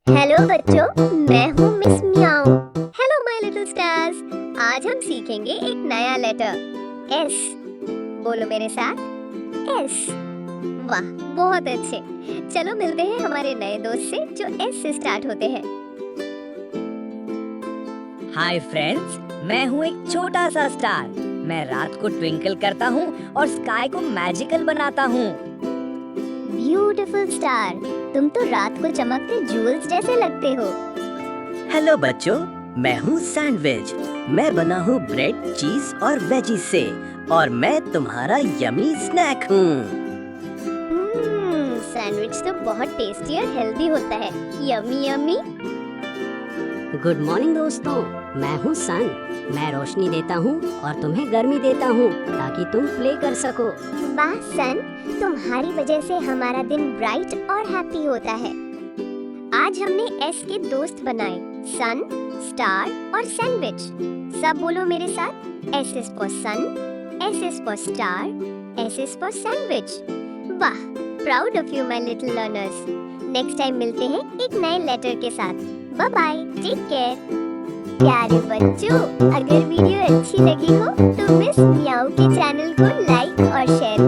Hello बच्चों, मैं हूँ miss meow. Hello my little stars. आज हम सीखेंगे एक नया लेटर एस। बोलो मेरे साथ, एस। वाह, बहुत अच्छे। चलो मिलते हैं हमारे नए दोस्त से जो एस से स्टार्ट होते हैं। हाय फ्रेंड्स, मैं हूँ एक छोटा सा स्टार। मैं रात को ट्विंकल करता हूँ और स्काई को मैजिकल बनाता हूँ। ब्यूटीफुल स्टार, तुम तो रात को चमकते जूल्स जैसे लगते हो। हेलो बच्चों, मैं हूँ सैंडविच। मैं बना हूँ ब्रेड, चीज और वेजीज से, और मैं तुम्हारा यमी स्नैक हूँ। सैंडविच तो बहुत टेस्टी और हेल्दी होता है। Yummy yummy. गुड मॉर्निंग दोस्तों, मैं हूँ सन। मैं रोशनी देता हूँ और तुम्हें गर्मी देता हूँ ताकि तुम प्ले कर सको। वाह सन, तुम्हारी वजह से हमारा दिन ब्राइट और हैप्पी होता है। आज हमने एस के दोस्त बनाए, सन, स्टार और सैंडविच। सब बोलो मेरे साथ, S is for sun, S is for star, S is for sandwich. वाह, proud of you my little learners. Next time मिलते हैं एक नए लेटर के साथ। Bye bye, take care. प्यारे बच्चों, अगर वीडियो अच्छी लगी हो तो मिस म्याऊ के चैनल को लाइक और शेयर